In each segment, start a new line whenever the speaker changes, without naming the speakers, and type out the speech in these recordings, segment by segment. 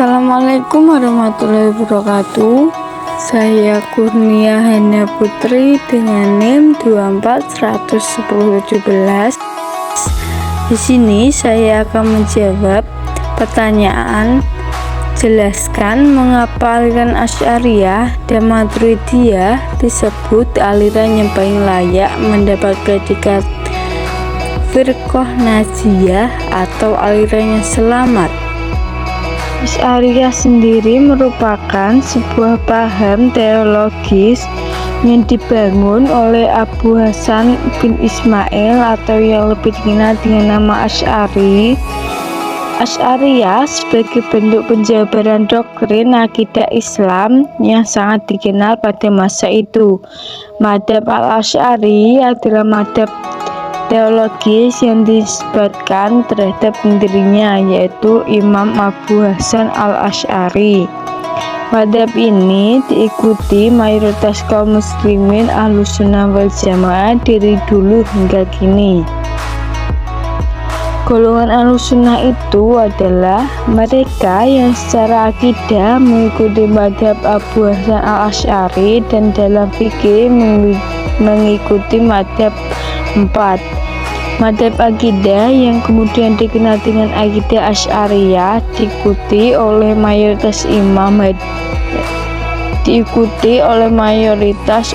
Assalamualaikum warahmatullahi wabarakatuh. Saya Kurnia Hana Putri dengan NIM 24117. Di sini saya akan menjawab pertanyaan. Jelaskan mengapa aliran Asy'ariyah dan Maturidiyah disebut aliran yang paling layak mendapat predikat firqah najiyah atau aliran yang selamat. Asy'ariyah sendiri merupakan sebuah paham teologis yang dibangun oleh Abu Hasan bin Ismail atau yang lebih dikenal dengan nama Asy'ari. Asy'ariyah sebagai bentuk penjabaran doktrin akidah Islam yang sangat dikenal pada masa itu. Madzhab al-Asy'ari adalah madzhab teologis yang disebutkan terhadap pendirinya, yaitu Imam Abu Hasan al-Asy'ari. Madzhab ini diikuti mayoritas kaum muslimin Ahlussunnah wal Jamaah dari dulu hingga kini. Golongan Ahlussunnah itu adalah mereka yang secara akidah mengikuti madzhab Abu Hasan al-Asy'ari dan dalam fikih mengikuti madzhab 4. Madzhab akidah yang kemudian dikenal dengan akidah Asy'ariyah diikuti oleh mayoritas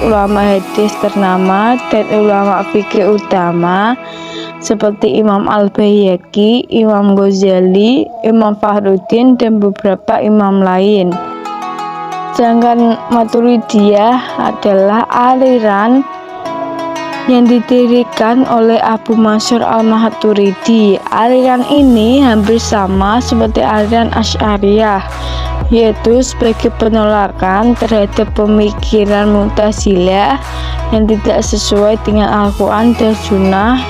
ulama hadis ternama dan ulama fikih utama seperti Imam Al-Baihaqi, Imam Ghazali, Imam Fakhruddin, dan beberapa imam lain. Sedangkan Maturidiyah adalah aliran yang didirikan oleh Abu Mansur al-Maturidi. Aliran ini hampir sama seperti aliran Asy'ariyah, yaitu sebagai penolakan terhadap pemikiran Mu'tazilah yang tidak sesuai dengan Al-Quran dan Sunnah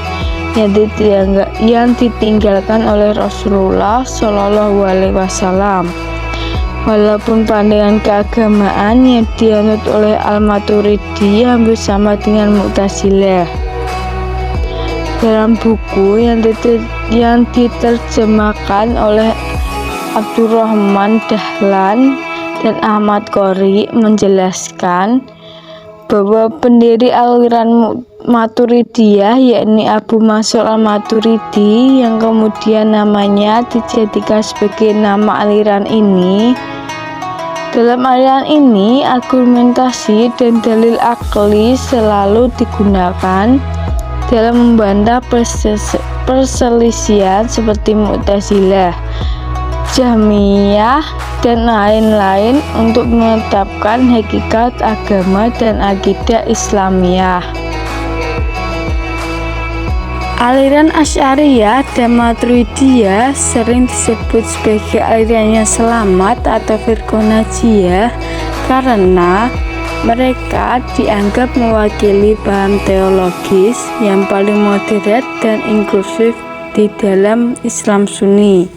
yang ditinggalkan oleh Rasulullah Shallallahu Alaihi Wasallam. Walaupun pandangan keagamaan yang dianut oleh Al-Maturidi hampir sama dengan Mu'tazilah. Dalam buku yang diterjemahkan oleh Abdurrahman Dahlan dan Ahmad Qori menjelaskan bahwa pendiri aliran Maturidiyah yakni Abu Mansur al-Maturidi yang kemudian namanya dijadikan sebagai nama aliran ini. Dalam aliran ini, argumentasi dan dalil akli selalu digunakan dalam membantah perselisihan seperti Mu'tazilah, Jahmiyah, dan lain-lain untuk menetapkan hakikat agama dan akidah Islamiyah. Aliran Asy'ariyah dan Maturidiyah sering disebut sebagai aliran yang selamat atau firqah najiyah karena mereka dianggap mewakili paham teologis yang paling moderat dan inklusif di dalam Islam Sunni.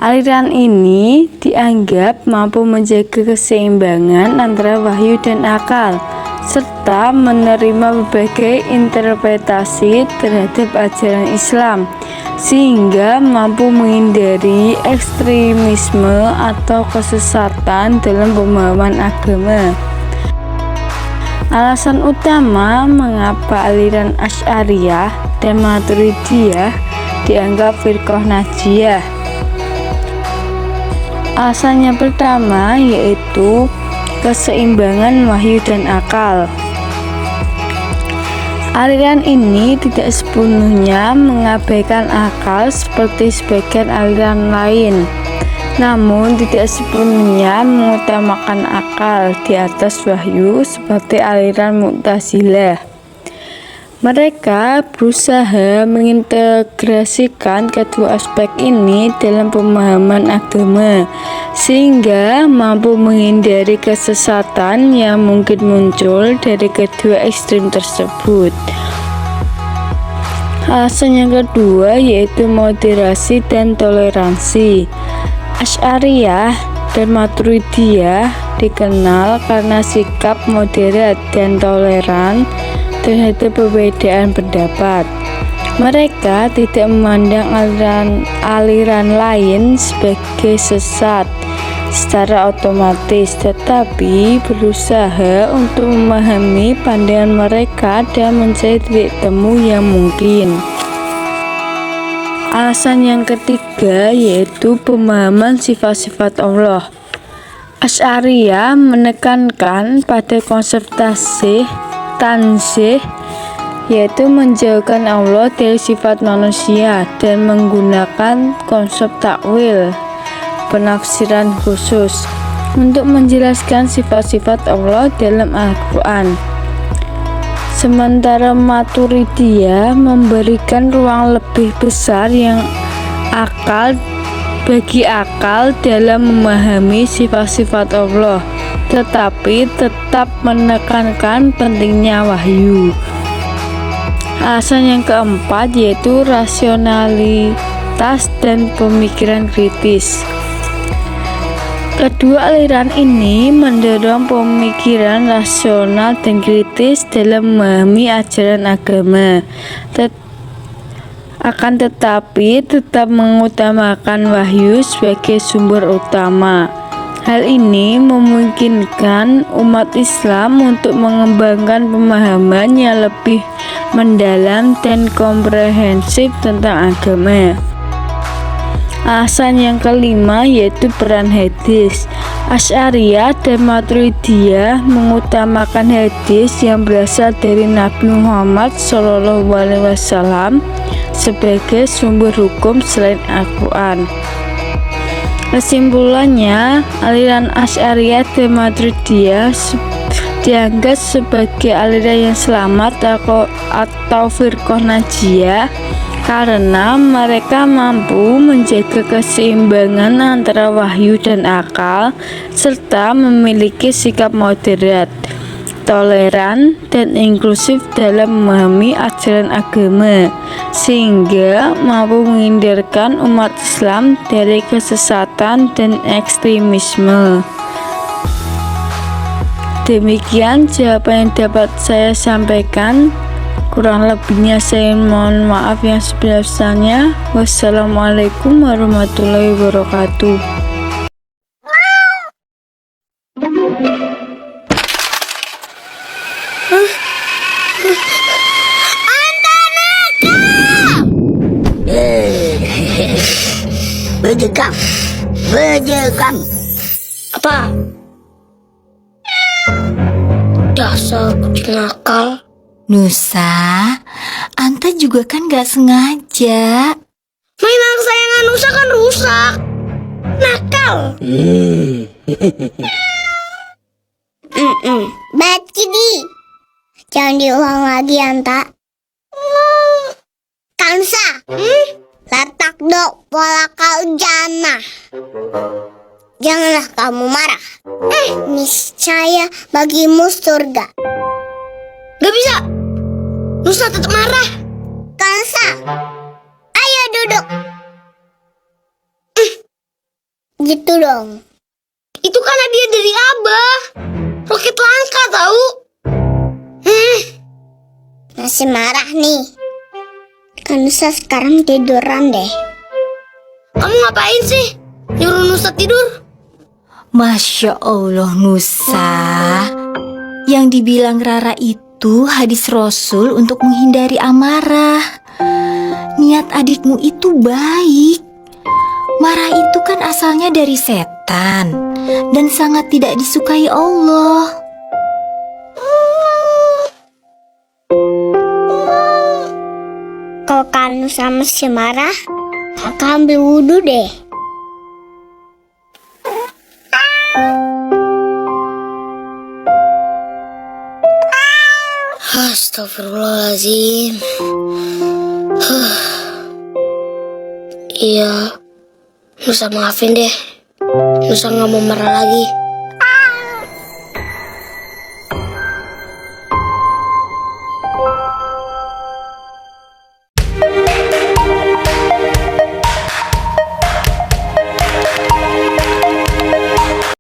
Aliran ini dianggap mampu menjaga keseimbangan antara wahyu dan akal, serta menerima berbagai interpretasi terhadap ajaran Islam, sehingga mampu menghindari ekstremisme atau kesesatan dalam pemahaman agama. Alasan utama mengapa aliran Asy'ariyah dan Maturidiyah dianggap firqah najiyah. Alasan yang pertama yaitu keseimbangan wahyu dan akal. Aliran ini tidak sepenuhnya mengabaikan akal seperti sebagian aliran lain, namun tidak sepenuhnya mengutamakan akal di atas wahyu seperti aliran Mu'tazilah. Mereka berusaha mengintegrasikan kedua aspek ini dalam pemahaman agama, sehingga mampu menghindari kesesatan yang mungkin muncul dari kedua ekstrem tersebut. Alasan yang kedua yaitu moderasi dan toleransi. Asy'ariyah dan Maturidiyah dikenal karena sikap moderat dan toleran terhadap perbedaan pendapat. Mereka tidak memandang aliran lain sebagai sesat secara otomatis, tetapi berusaha untuk memahami pandangan mereka dan mencari titik temu yang mungkin. Alasan yang ketiga yaitu pemahaman sifat-sifat Allah. Asy'ariyah menekankan pada konsep tanzih, yaitu menjauhkan Allah dari sifat manusia dan menggunakan konsep takwil, penafsiran khusus, untuk menjelaskan sifat-sifat Allah dalam Al-Quran. Sementara Maturidiyah memberikan ruang lebih besar bagi akal dalam memahami sifat-sifat Allah, tetapi tetap menekankan pentingnya wahyu. Alasan yang keempat yaitu rasionalitas dan pemikiran kritis. Kedua aliran ini mendorong pemikiran rasional dan kritis dalam memahami ajaran agama, akan tetapi tetap mengutamakan wahyu sebagai sumber utama. Hal ini memungkinkan umat Islam untuk mengembangkan pemahaman yang lebih mendalam dan komprehensif tentang agama. Alasan yang kelima yaitu peran hadis. Asy'ariyah dan Maturidiyah mengutamakan hadis yang berasal dari Nabi Muhammad SAW sebagai sumber hukum selain Al-Quran. Kesimpulannya, aliran Asy'ariyah dan Maturidiyah dianggap sebagai aliran yang selamat atau firqah najiyah karena mereka mampu menjaga keseimbangan antara wahyu dan akal serta memiliki sikap moderat, toleran, dan inklusif dalam memahami ajaran agama, sehingga mampu menghindarkan umat Islam dari kesesatan dan ekstremisme. Demikian jawaban yang dapat saya sampaikan. Kurang lebihnya saya mohon maaf yang sebesar-besarnya. Wassalamualaikum warahmatullahi wabarakatuh.
Bejekam. Apa? Dasar kucing nakal.
Nusa, Anta juga kan gak sengaja.
Mainan kesayangan Nusa kan rusak. Nakal. Bad kitty. Jangan diulang lagi, Anta. Kansa. Letak dok pola kau jana. Janganlah kamu marah. Niscaya bagimu surga. Gak bisa. Nusa tetap marah. Kansa, ayo duduk. Gitu dong. Itu kan hadiah dari Abah. Roket langka tahu. Masih marah nih. Kansa sekarang tiduran deh. Kamu ngapain sih? Nyuruh Nusa tidur?
Masya Allah Nusa, yang dibilang Rara itu hadis Rasul untuk menghindari amarah. Niat adikmu itu baik. Marah itu kan asalnya dari setan dan sangat tidak disukai Allah.
Kalau kamu sama si marah, kakak ambil wudhu deh. Astagfirullahaladzim. Iya, Nusa maafin deh. Nusa gak mau marah lagi.